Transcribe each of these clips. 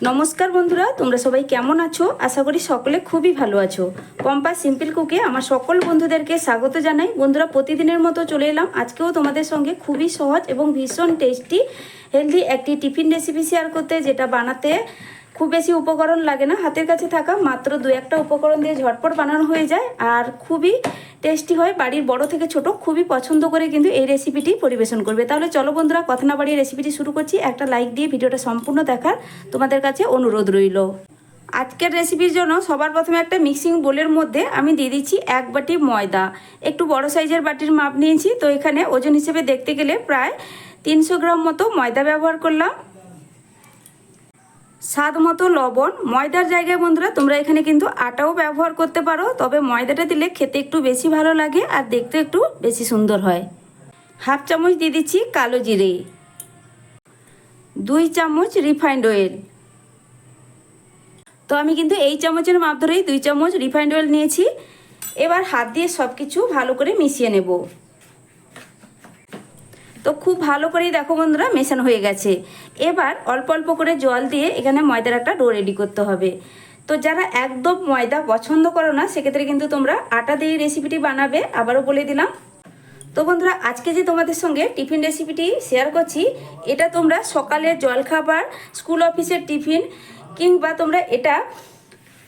নমস্কার বন্ধুরা, তোমরা সবাই কেমন আছো? আশা করি সকলে খুবই ভালো আছো। পম্পা সিম্পল কুকে আমার সকল বন্ধুদেরকে স্বাগত জানাই। বন্ধুরা, প্রতিদিনের মতো চলে এলাম আজকেও তোমাদের সঙ্গে খুবই সহজ এবং ভীষণ টেস্টি হেলদি একটি টিফিন রেসিপি শেয়ার করতে, যেটা বানাতে খুব বেশি উপকরণ লাগে না, হাতের কাছে থাকা মাত্র দু একটা উপকরণ দিয়ে ঝটপট বানানো হয়ে যায় আর খুবই টেস্টি হয়। বাড়ির বড় থেকে ছোট খুবই পছন্দ করে কিন্তু এই রেসিপিটি পরিবেশন করবে। তাহলে চলো বন্ধুরা, কথা না বাড়িয়ে রেসিপিটি শুরু করছি। একটা লাইক দিয়ে ভিডিওটা সম্পূর্ণ দেখার তোমাদের কাছে অনুরোধ রইল। আজকের রেসিপির জন্য সবার প্রথমে একটা মিক্সিং বোলের মধ্যে আমি দিয়ে দিচ্ছি 1 বাটি ময়দা। একটু বড় সাইজের বাটির মাপ নিয়েছি, তো এখানে ওজন হিসেবে দেখতে গেলে প্রায় 300 গ্রাম মতো ময়দা ব্যবহার করলাম। স্বাদ মতো লবণ। ময়দার জায়গায় বন্ধুরা তোমরা এখানে কিন্তু আটাও ব্যবহার করতে পারো, তবে ময়দাটা দিলে খেতে একটু বেশি ভালো লাগে আর দেখতে একটু বেশি সুন্দর হয়। হাফ চামচ দিয়ে দিচ্ছি কালো জিরে, 2 চামচ রিফাইন্ড অয়েল। তো আমি কিন্তু এই চামচের মাপ ধরেই 2 চামচ রিফাইন্ড অয়েল নিয়েছি। এবার হাত দিয়ে সব কিছু ভালো করে মিশিয়ে নেব। তো খুব ভালো করেই দেখো বন্ধুরা মেশানো হয়ে গেছে। এবার অল্প অল্প করে জল দিয়ে এখানে ময়দার একটা ডো রেডি করতে হবে। তো যারা একদম ময়দা পছন্দ করো না, সেক্ষেত্রে কিন্তু তোমরা আটা দিয়ে রেসিপিটি বানাবে, আবারও বলে দিলাম। তো বন্ধুরা, আজকে যে তোমাদের সঙ্গে টিফিন রেসিপিটি শেয়ার করছি, এটা তোমরা সকালের জলখাবার, স্কুল অফিসের টিফিন, কিংবা তোমরা এটা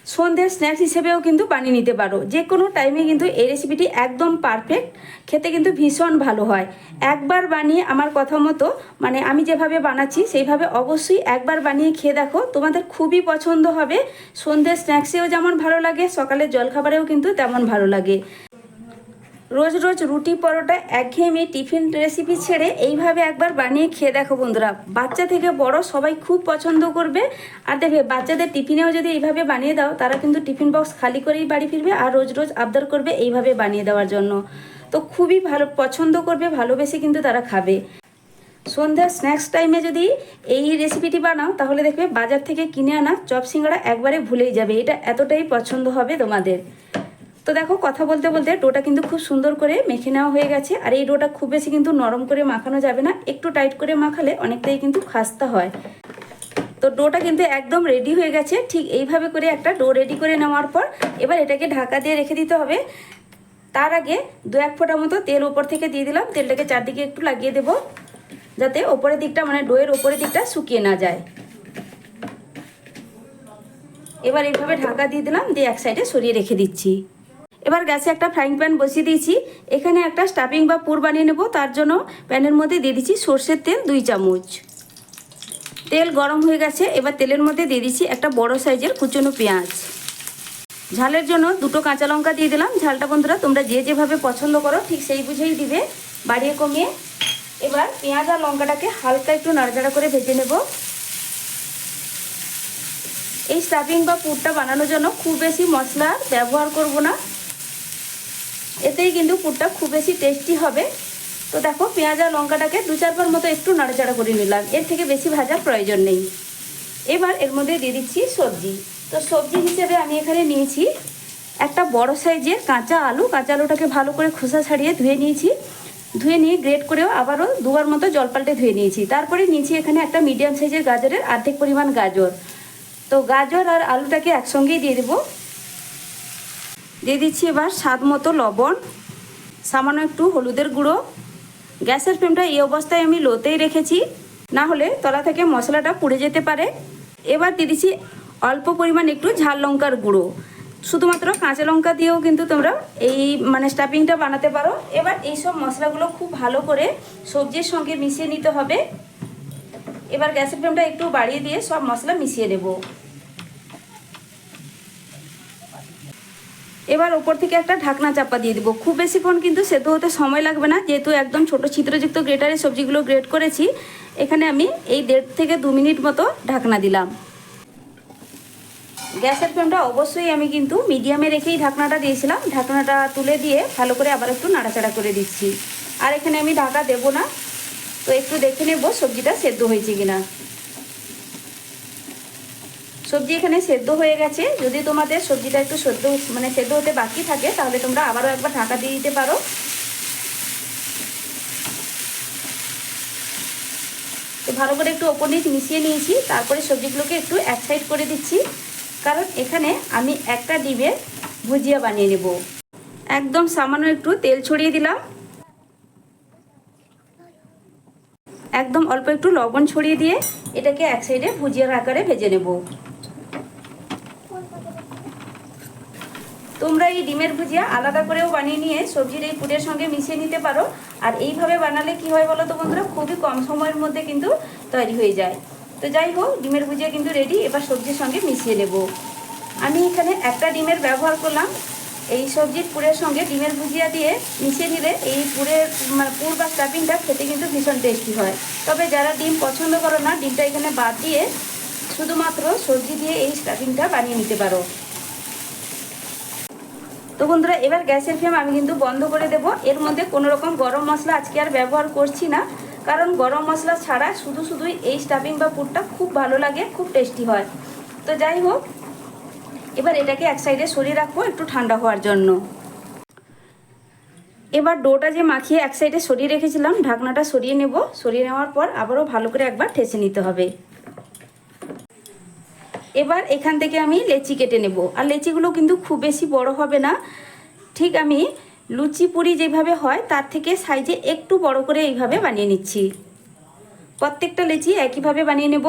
সন্ধ্যের স্ন্যাক্স হিসেবেও কিন্তু বানিয়ে নিতে পারো। যে কোনো টাইমে কিন্তু এই রেসিপিটি একদম পারফেক্ট, খেতে কিন্তু ভীষণ ভালো হয়। একবার বানিয়ে আমার কথা মতো, মানে আমি যেভাবে বানাচ্ছি সেইভাবে অবশ্যই একবার বানিয়ে খেয়ে দেখো, তোমাদের খুবই পছন্দ হবে। সন্ধ্যের স্ন্যাক্সেও যেমন ভালো লাগে, সকালের জলখাবারেও কিন্তু তেমন ভালো লাগে। রোজ রোজ রুটি পরোটা একঘেয়েমি টিফিন রেসিপি ছেড়ে এইভাবে একবার বানিয়ে খেয়ে দেখো বন্ধুরা, বাচ্চা থেকে বড় সবাই খুব পছন্দ করবে। আর দেখবে বাচ্চাদের টিফিনেও যদি এইভাবে বানিয়ে দাও, তারা কিন্তু টিফিন বক্স খালি করেই বাড়ি ফিরবে আর রোজ রোজ আবদার করবে এইভাবে বানিয়ে দেওয়ার জন্য। তো খুবই ভালো পছন্দ করবে, ভালোবেসে কিন্তু তারা খাবে। সন্ধ্যার স্ন্যাক্স টাইমে যদি এই রেসিপিটি বানাও, তাহলে দেখবে বাজার থেকে কিনে আনা চপ সিঙ্গাড়া একবারে ভুলেই যাবে। এটা এতটাই পছন্দ হবে তোমাদের। তো দেখো, কথা বলতে বলতে ডোটা কিন্তু খুব সুন্দর করে মেখে নেওয়া হয়ে গেছে। আর এই ডোটা খুব বেশি কিন্তু নরম করে মাখানো যাবে না, একটু টাইট করে মাখালে অনেকটাই কিন্তু খাস্তা হয়। তো ডোটা কিন্তু একদম রেডি হয়ে গেছে। ঠিক এইভাবে করে একটা ডো রেডি করে নেওয়ার পর এবার এটাকে ঢাকা দিয়ে রেখে দিতে হবে। তার আগে 2-1 ফোঁটা মতো তেল উপর থেকে দিয়ে দিলাম। তেলটাকে চারদিকে একটু লাগিয়ে দেবো, যাতে ওপরের দিকটা, মানে ডোয়ের ওপরের দিকটা শুকিয়ে না যায়। এবার এইভাবে ঢাকা দিয়ে দিলাম, দিয়ে এক সাইডে সরিয়ে রেখে দিচ্ছি। এবার গ্যাসে একটা ফ্রাইং প্যান বসিয়ে দিয়েছি। এখানে একটা স্টাফিং বা পুর বানিয়ে নেব। তার জন্য প্যানের মধ্যে দিয়ে দিচ্ছি সর্ষের তেল 2 চামচ। তেল গরম হয়ে গেছে। এবার তেলের মধ্যে দিয়ে দিচ্ছি একটা বড় সাইজের কুচনো পেঁয়াজ। ঝালের জন্য 2টো কাঁচা লঙ্কা দিয়ে দিলাম। ঝালটা বন্ধুরা তোমরা যে যেভাবে পছন্দ করো ঠিক সেই বুঝেই দিবে, বাড়িয়ে কমিয়ে। এবার পেঁয়াজ আর লঙ্কাটাকে হালকা একটু নাড়াচাড়া করে ভেজে নেব। এই স্টাফিং বা পুরটা বানানোর জন্য খুব বেশি মশলা ব্যবহার করব না, এতেই কিন্তু পুরটা খুব বেশি টেস্টি হবে। তো দেখো, পেঁয়াজ আর লঙ্কাটাকে 2-4 বার মতো একটু নাড়াচাড়া করে নিলাম, এর থেকে বেশি ভাজার প্রয়োজন নেই। এবার এর মধ্যে দিয়ে দিচ্ছি সবজি। তো সবজি হিসেবে আমি এখানে নিয়েছি একটা বড় সাইজের কাঁচা আলু। কাঁচা আলুটাকে ভালো করে খোসা ছাড়িয়ে ধুয়ে নিয়েছি। ধুয়ে নিয়ে গ্রেট করেও আবারও 2বার মতো জল পাল্টে ধুয়ে নিয়েছি। তারপরে নিয়েছি এখানে একটা মিডিয়াম সাইজের গাজরের অর্ধেক পরিমাণ গাজর। তো গাজর আর আলুটাকে একসঙ্গেই দিয়ে দেবো। দিয়ে দিচ্ছি এবার স্বাদ মতো লবণ, সামান্য একটু হলুদের গুঁড়ো। গ্যাসের ফ্লেমটা এই অবস্থায় আমি লোতেই রেখেছি, না হলে তলা থেকে মশলাটা পুড়ে যেতে পারে। এবার দিয়ে দিচ্ছি অল্প পরিমাণ একটু ঝাল লঙ্কার গুঁড়ো। শুধুমাত্র কাঁচা লঙ্কা দিয়েও কিন্তু তোমরা এই স্টাফিংটা বানাতে পারো। এবার এই সব মশলাগুলো খুব ভালো করে সবজির সঙ্গে মিশিয়ে নিতে হবে। এবার গ্যাসের ফ্লেমটা একটু বাড়িয়ে দিয়ে সব মশলা মিশিয়ে নেব। এবার ওপর থেকে একটা ঢাকনা চাপা দিয়ে দেবো। খুব বেশিক্ষণ কিন্তু সেদ্ধ হতে সময় লাগবে না, যেহেতু একদম ছোট ছিদ্রযুক্ত গ্রেটারে সবজিগুলো গ্রেট করেছি। এখানে আমি এই 1.5 থেকে 2 মিনিট মতো ঢাকনা দিলাম। গ্যাসের ফ্লেমটা অবশ্যই আমি কিন্তু মিডিয়ামে রেখেই ঢাকনাটা দিয়েছিলাম। ঢাকনাটা তুলে দিয়ে ভালো করে আবার একটু নাড়াচাড়া করে দিচ্ছি। আর এখানে আমি ঢাকা দেব না, তো একটু দেখে নেব সবজিটা সেদ্ধ হয়েছে কিনা। সবজি এখানে সেদ্ধ হয়ে গেছে। যদি তোমাদের সবজিটা একটু সেদ্ধ হতে বাকি থাকে, তাহলে তোমরা আবারও একবার ঢাকা দিয়ে দিতে পারো। তো ভালো করে একটু ওপর নিচ মিশিয়ে নিয়েছি। তারপরে সবজিগুলোকে একটু এক সাইড করে দিচ্ছি, কারণ এখানে আমি একটা ডিমের ভুজিয়া বানিয়ে নেব। একদম সামান্য একটু তেল ছড়িয়ে দিলাম, একদম অল্প একটু লবণ ছড়িয়ে দিয়ে এটাকে এক সাইডে ভুজিয়ার আকারে ভেজে নেব। তোমরা এই ডিমের ভুজিয়া আলাদা করেও বানিয়ে নিয়ে সবজির এই পুরের সঙ্গে মিশিয়ে নিতে পারো। আর এইভাবে বানালে কি হয় বলো তো বন্ধুরা, খুবই কম সময়ের মধ্যে কিন্তু তৈরি হয়ে যায়। তো যাই হোক, ডিমের ভুজিয়া কিন্তু রেডি। এবার সবজির সঙ্গে মিশিয়ে নেব। আমি এখানে একটা ডিমের ব্যবহার করলাম। এই সবজির পুরের সঙ্গে ডিমের ভুজিয়া দিয়ে মিশিয়ে নিলে এই পুরের পুর বা স্টাফিংটা খেতে কিন্তু ভীষণ টেস্টি হয়। তবে যারা ডিম পছন্দ করো না, ডিমটা এখানে বাদ দিয়ে শুধুমাত্র সবজি দিয়ে এই স্টাফিংটা বানিয়ে নিতে পারো। তো বন্ধুরা, এবার গ্যাসের ফ্লেম আমি কিন্তু বন্ধ করে দেব। এর মধ্যে কোনো রকম গরম মশলা আজকে আর ব্যবহার করছি না, কারণ গরম মশলা ছাড়া শুধুই এই স্টাফিং বা পুরটা খুব ভালো লাগে, খুব টেস্টি হয়। তো যাই হোক, এবার এটাকে এক সাইডে সরিয়ে রাখবো একটু ঠান্ডা হওয়ার জন্য। এবার ডোটা যে মাখিয়ে এক সাইডে সরিয়ে রেখেছিলাম, ঢাকনাটা সরিয়ে নেব। সরিয়ে নেওয়ার পর আবারও ভালো করে একবার ঠেসে নিতে হবে। এবার এখান থেকে আমি লেচি কেটে নেব। আর লেচিগুলো কিন্তু খুব বেশি বড় হবে না, ঠিক আমি লুচি পুরি যেভাবে হয় তার থেকে সাইজে একটু বড় করে এইভাবে বানিয়ে নিচ্ছি। প্রত্যেকটা লেচি একইভাবে বানিয়ে নেব।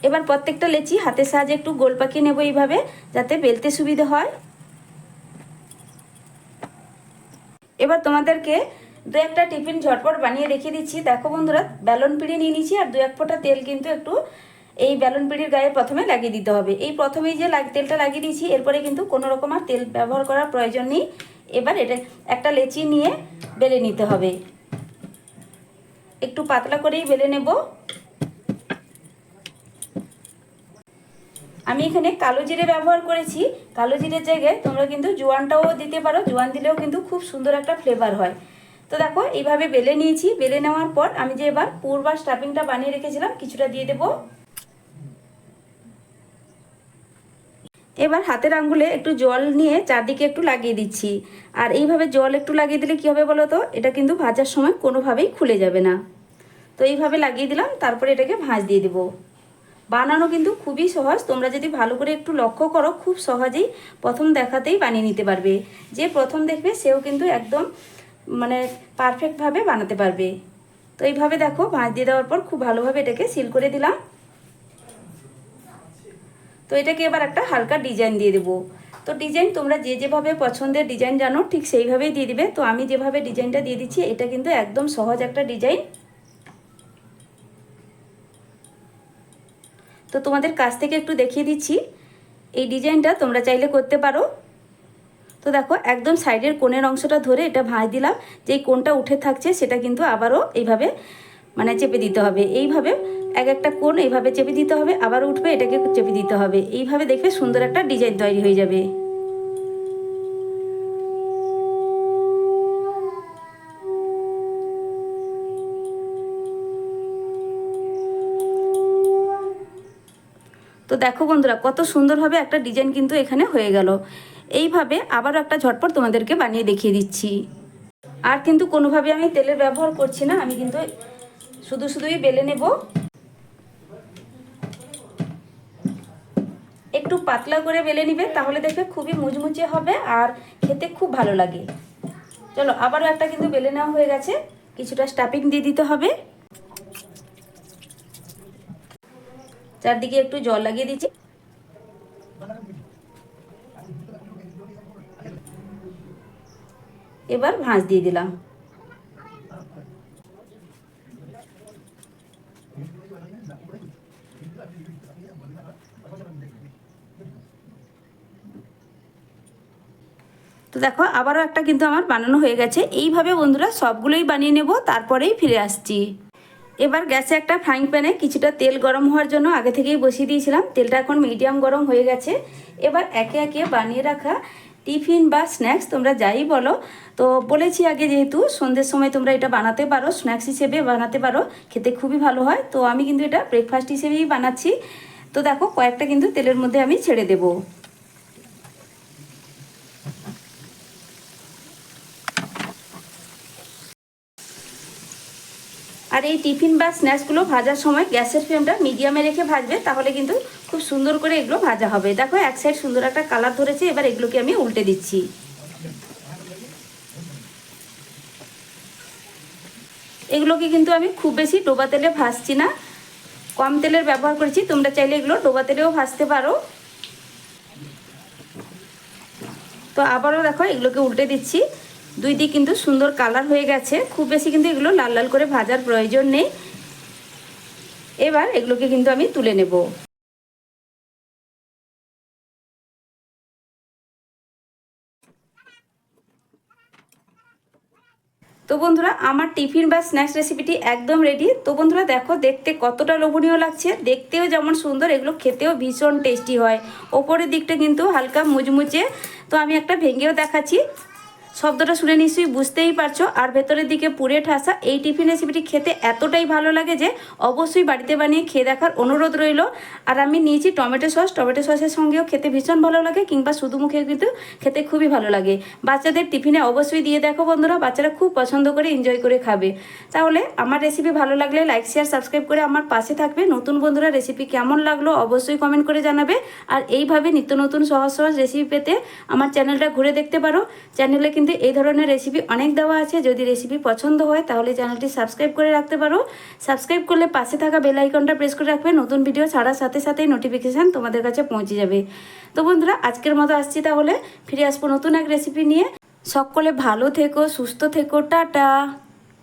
এবার প্রত্যেকটা লেচি হাতের সাহায্যে একটু গোল পাকিয়ে নেব এইভাবে, যাতে বেলতে সুবিধা হয়। এবার তোমাদেরকে দু একটা টিফিন ঝটপট বানিয়ে দেখিয়ে দিচ্ছি। দেখো বন্ধুরা, বেলন পিড়ি নিয়ে নিচ্ছি আর 2-1 ফোঁটা তেল কিন্তু একটু এই বেলন পিড়ির গায়ে প্রথমে লাগিয়ে দিতে হবে। এই প্রথমেই যে তেলটা লাগিয়ে দিয়েছি, এরপরে কিন্তু কোনো রকম আর তেল ব্যবহার করার প্রয়োজন নেই। এবার এটা একটা লেচি নিয়ে বেলে নিতে হবে। একটু পাতলা করেই বেলে নেব। আমি এখানে কালো জিরে ব্যবহার করেছি। কালো জিরের জায়গায় তোমরা কিন্তু জোয়ানটাও দিতে পারো, জোয়ান দিলেও কিন্তু খুব সুন্দর একটা ফ্লেভার হয়। তো দেখো, এইভাবে বেলে নিয়েছি। বেলে নেওয়ার পর আমি যে এবার পুর বা স্টাফিংটা বানিয়ে রেখেছিলাম কিছুটা দিয়ে দেব। এবার হাতের আঙ্গুলে একটু জল নিয়ে চারদিকে একটু লাগিয়ে দিচ্ছি। আর এইভাবে জল একটু লাগিয়ে দিলে কী হবে বলো তো, এটা কিন্তু ভাজার সময় কোনোভাবেই খুলে যাবে না। তো এইভাবে লাগিয়ে দিলাম, তারপরে এটাকে ভাঁজ দিয়ে দেবো। বানানো কিন্তু খুবই সহজ। তোমরা যদি ভালো করে একটু লক্ষ্য করো, খুব সহজেই প্রথম দেখাতেই বানিয়ে নিতে পারবে। যে প্রথম দেখবে সেও কিন্তু একদম পারফেক্টভাবে বানাতে পারবে। তো এইভাবে দেখো, ভাঁজ দিয়ে দেওয়ার পর খুব ভালোভাবে এটাকে সিল করে দিলাম। তো এটাকে এবার একটা হালকা ডিজাইন দিয়ে দেবো। তো ডিজাইন তোমরা যেভাবে পছন্দের ডিজাইন জানো ঠিক সেইভাবেই দিয়ে দিবে। তো আমি যেভাবে ডিজাইনটা দিয়ে দিচ্ছি, এটা কিন্তু একদম সহজ একটা ডিজাইন। তো তোমাদের কাছ থেকে একটু দেখিয়ে দিচ্ছি। এই ডিজাইনটা তোমরা চাইলে করতে পারো। তো দেখো, একদম সাইডের কোণের অংশটা ধরে এটা ভাঁজ দিলাম। যেই কোণটা উঠে থাকছে সেটা কিন্তু আবারও এইভাবে চেপে দিতে হবে। এইভাবে এক একটা কোণ এইভাবে চেপে দিতে হবে, আবার উঠবে, এটাকে চেপে দিতে হবে। এইভাবে দেখবে সুন্দর একটা ডিজাইন তৈরি হয়ে যাবে। তো দেখো বন্ধুরা, কত সুন্দরভাবে একটা ডিজাইন কিন্তু এখানে হয়ে গেল। এইভাবে আবারও একটা ঝটপট তোমাদেরকে বানিয়ে দেখিয়ে দিচ্ছি। আর কিন্তু কোনোভাবে আমি তেলের ব্যবহার করছি না, আমি কিন্তু শুধুই বেলে নেব। একটু পাতলা করে বেলে নিবে, তাহলে দেখবে খুবই মুচমুচে হবে আর খেতে খুব ভালো লাগে। চলো, আবারও একটা কিন্তু বেলে নেওয়া হয়ে গেছে। কিছুটা স্টাফিং দিয়ে দিতে হবে। চারদিকে একটু জল লাগিয়ে দিচ্ছি। এবার ভাঁজ দিয়ে দিলাম। তো দেখো, আবারও একটা কিন্তু আমার বানানো হয়ে গেছে। এইভাবে বন্ধুরা সবগুলোই বানিয়ে নেব, তারপরেই ফিরে আসছি। এবার গ্যাসে একটা ফ্রাইং প্যানে কিছুটা তেল গরম হওয়ার জন্য আগে থেকেই বসিয়ে দিয়েছিলাম। তেলটা এখন মিডিয়াম গরম হয়ে গেছে। এবার একে একে বানিয়ে রাখা টিফিন বা স্ন্যাক্স, তোমরা যাই বলো, তো বলেছি আগে, যেহেতু সন্ধ্যের সময় তোমরা এটা বানাতে পারো, স্ন্যাক্স হিসেবে বানাতে পারো, খেতে খুবই ভালো হয়। তো আমি কিন্তু এটা ব্রেকফাস্ট হিসেবেই বানাচ্ছি। তো দেখো, কয়েকটা কিন্তু তেলের মধ্যে আমি ছেড়ে দেবো। আর এই টিফিন বা স্ন্যাক্সগুলো ভাজার সময় গ্যাসের ফ্লেমটা মিডিয়ামে রেখে ভাজবে, তাহলে কিন্তু খুব সুন্দর করে এগুলো ভাজা হবে। দেখো এক সাইড সুন্দর একটা কালার ধরেছে, এবার এগুলোকে আমি উল্টে দিচ্ছি। এগুলোকে কিন্তু আমি খুব বেশি ডোবা তেলে ভাজছি না, কম তেলের ব্যবহার করেছি। তোমরা চাইলে এগুলো ডোবা তেলেও ভাজতে পারো। তো আবারও দেখো এগুলোকে উল্টে দিচ্ছি। দুই দিক কিন্তু সুন্দর কালার হয়ে গেছে, খুব বেশি কিন্তু এগুলো লাল লাল করে ভাজার প্রয়োজন নেই। এবার এগুলোকে কিন্তু আমি তুলে নেব। তো বন্ধুরা আমার টিফিন বা স্ন্যাক্স রেসিপিটি একদম রেডি। তো বন্ধুরা দেখো দেখতে কতটা লোভনীয় লাগছে, দেখতেও যেমন সুন্দর, এগুলো খেতেও ভীষণ টেস্টি হয়। ওপরের দিকটা কিন্তু হালকা মুচমুচে। তো আমি একটা ভেঙেও দেখাচ্ছি, শব্দটা শুনে নিশ্চয়ই বুঝতেই পারছো। আর ভেতরের দিকে পুড়ে ঠাসা। এই টিফিন রেসিপিটি খেতে এতটাই ভালো লাগে যে অবশ্যই বাড়িতে বানিয়ে খেয়ে দেখার অনুরোধ রইল। আর আমি নিয়েছি টমেটো সস, টমেটো সসের সঙ্গেও খেতে ভীষণ ভালো লাগে, কিংবা শুধু মুখেও কিন্তু খেতে খুবই ভালো লাগে। বাচ্চাদের টিফিনে অবশ্যই দিয়ে দেখো বন্ধুরা, বাচ্চারা খুব পছন্দ করে এনজয় করে খাবে। তাহলে আমার রেসিপি ভালো লাগলে লাইক শেয়ার সাবস্ক্রাইব করে আমার পাশে থাকবে। নতুন বন্ধুরা রেসিপি কেমন লাগলো অবশ্যই কমেন্ট করে জানাবে। আর এইভাবে নিত্য নতুন সহজ সহজ রেসিপি পেতে আমার চ্যানেলটা ঘুরে দেখতে পারো। চ্যানেলে কিন্তু এই ধরনের রেসিপি অনেক দেওয়া আছে। যদি রেসিপি পছন্দ হয় তাহলে চ্যানেলটি সাবস্ক্রাইব করে রাখতে পারো। সাবস্ক্রাইব করলে পাশে থাকা বেল আইকনটা প্রেস করে রাখবে, নতুন ভিডিও ছাড়ার সাথে সাথেই নোটিফিকেশান তোমাদের কাছে পৌঁছে যাবে। তো বন্ধুরা আজকের মতো আসছি, তাহলে ফিরে আসবো নতুন এক রেসিপি নিয়ে। সকলে ভালো থেকো, সুস্থ থেকো, টাটা।